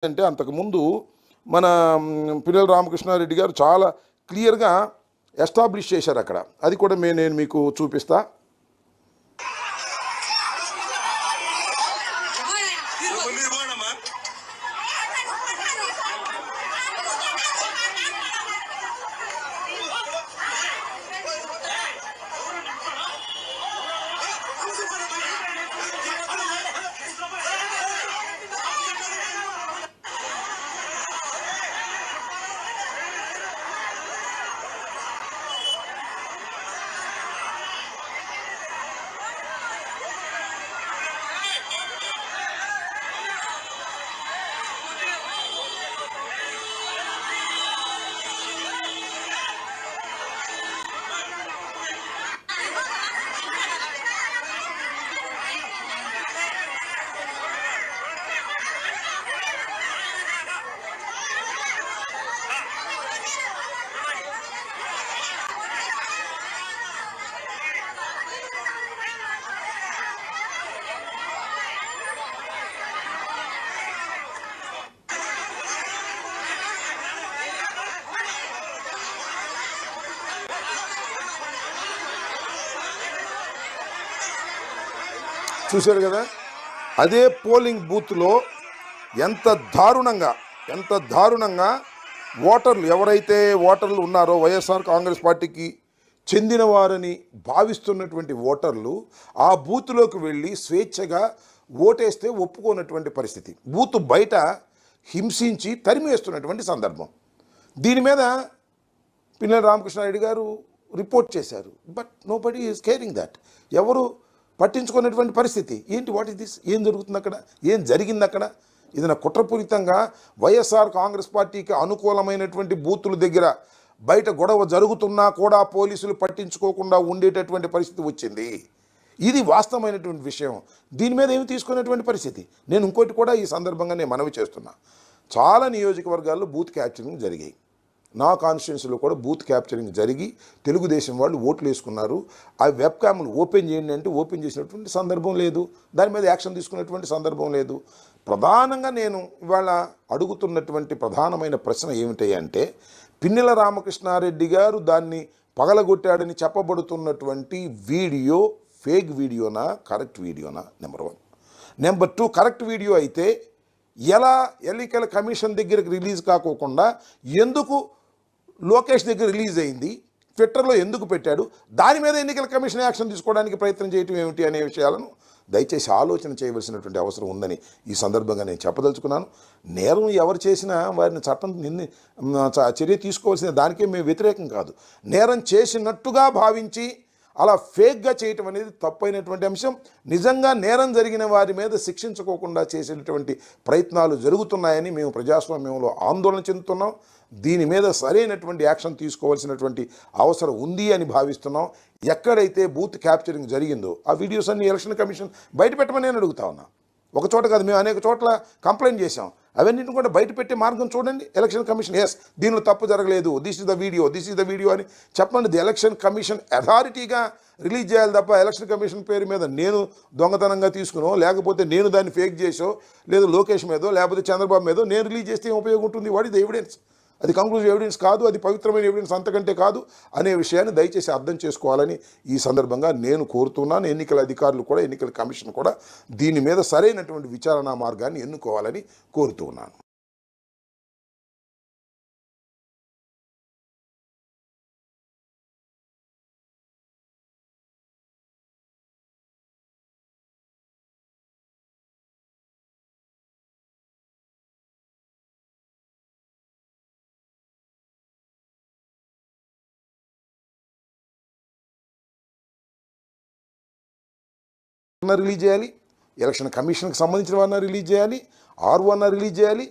అంటే అంతకుముందు మన పిల్లల రామకృష్ణారెడ్డి గారు చాలా క్లియర్గా ఎస్టాబ్లిష్ చేశారు అక్కడ. అది కూడా నేను మీకు చూపిస్తా. చూశారు కదా, అదే పోలింగ్ బూత్లో ఎంత దారుణంగా ఓటర్లు ఎవరైతే ఓటర్లు ఉన్నారో వైఎస్ఆర్ కాంగ్రెస్ పార్టీకి చెందిన వారని భావిస్తున్నటువంటి ఓటర్లు ఆ బూత్లోకి వెళ్ళి స్వేచ్ఛగా ఓటేస్తే ఒప్పుకోనటువంటి పరిస్థితి, బూత్ బయట హింసించి తరిమేస్తున్నటువంటి సందర్భం. దీని మీద పిల్లల రామకృష్ణారెడ్డి గారు రిపోర్ట్ చేశారు. But nobody is caring that. ఎవరు పట్టించుకున్నటువంటి పరిస్థితి ఏంటి? What is this? ఏం జరుగుతుంది అక్కడ? ఏం జరిగింది అక్కడ? ఇది కుట్రపూరితంగా వైఎస్ఆర్ కాంగ్రెస్ పార్టీకి అనుకూలమైనటువంటి బూతుల దగ్గర బయట గొడవ జరుగుతున్నా కూడా పోలీసులు పట్టించుకోకుండా ఉండేటటువంటి పరిస్థితి వచ్చింది. ఇది వాస్తవమైనటువంటి విషయం. దీని మీద ఏమి తీసుకునేటువంటి పరిస్థితి. నేను ఇంకోటి కూడా ఈ సందర్భంగా నేను మనవి చేస్తున్నా. చాలా నియోజకవర్గాల్లో బూత్ క్యాప్చరింగ్ జరిగాయి. నా కాన్స్టిట్యున్సీలో కూడా బూత్ క్యాప్చరింగ్ జరిగి తెలుగుదేశం వాళ్ళు ఓట్లు వేసుకున్నారు. ఆ వెబ్ క్యామ్లు ఓపెన్ చేయండి అంటే ఓపెన్ చేసినటువంటి సందర్భం లేదు. దాని మీద యాక్షన్ తీసుకున్నటువంటి సందర్భం లేదు. ప్రధానంగా నేను ఇవాళ అడుగుతున్నటువంటి ప్రధానమైన ప్రశ్న ఏమిటంటే, పిన్నెల రామకృష్ణారెడ్డి గారు దాన్ని పగలగొట్టాడని చెప్పబడుతున్నటువంటి వీడియో ఫేక్ వీడియోనా, కరెక్ట్ వీడియోనా? నెంబర్ 1. నెంబర్ 2, కరెక్ట్ వీడియో అయితే ఎలా ఎన్నికల కమిషన్ దగ్గరికి రిలీజ్ కాకోకుండా ఎందుకు లోకేష్ దగ్గర రిలీజ్ అయింది, ట్విట్టర్లో ఎందుకు పెట్టాడు, దాని మీద ఎన్నికల కమిషన్ యాక్షన్ తీసుకోవడానికి ప్రయత్నం చేయటం ఏమిటి అనే విషయాలను దయచేసి ఆలోచన చేయవలసినటువంటి అవసరం ఉందని ఈ సందర్భంగా నేను చెప్పదలుచుకున్నాను. నేరం ఎవరు చేసినా వారిని చట్టం చర్య తీసుకోవాల్సిన దానికే మేము వ్యతిరేకం కాదు. నేరం చేసినట్టుగా భావించి అలా ఫేక్గా చేయటం అనేది తప్పైనటువంటి అంశం. నిజంగా నేరం జరిగిన వారి మీద శిక్షించుకోకుండా చేసేటటువంటి ప్రయత్నాలు జరుగుతున్నాయని మేము ప్రజాస్వామ్యంలో ఆందోళన చెందుతున్నాం. దీని మీద సరైనటువంటి యాక్షన్ తీసుకోవాల్సినటువంటి అవసరం ఉంది అని భావిస్తున్నాం. ఎక్కడైతే బూత్ క్యాప్చరింగ్ జరిగిందో ఆ వీడియోస్ అన్ని ఎలక్షన్ కమిషన్ బయట పెట్టమని నేను అడుగుతా ఉన్నా. ఒక చోట కాదు, మేము అనేక చోట్ల కంప్లైంట్ చేశాం. అవన్నింటిని కూడా బయట పెట్టే మార్గం చూడండి. ఎలక్షన్ కమిషన్ ఎస్ దీనిలో తప్పు జరగలేదు, దిస్ ఇస్ ద వీడియో అని చెప్పండి. ది ఎలక్షన్ కమిషన్ అథారిటీగా రిలీజ్ చేయాలి తప్ప ఎలక్షన్ కమిషన్ పేరు మీద నేను దొంగతనంగా తీసుకునో, లేకపోతే నేను దాన్ని ఫేక్ చేసో, లేదు లోకేష్ మీదో లేకపోతే చంద్రబాబు మీదో నేను రిలీజ్ చేస్తే ఏం ఉపయోగం ఉంటుంది? What is the evidence? అది కంక్లూజివ్ ఎవిడెన్స్ కాదు, అది పవిత్రమైన ఎవిడెన్స్ అంతకంటే కాదు అనే విషయాన్ని దయచేసి అర్థం చేసుకోవాలని ఈ సందర్భంగా నేను కోరుతున్నాను. ఎన్నికల అధికారులు కూడా, ఎన్నికల కమిషన్ కూడా దీని మీద సరైనటువంటి విచారణా మార్గాన్ని ఎన్నుకోవాలని కోరుతున్నాను. రిలీజ్ చేయాలి, ఎలక్షన్ కమిషన్కి సంబంధించిన వారిని రిలీజ్ చేయాలి, ఆర్ఓ రిలీజ్ చేయాలి,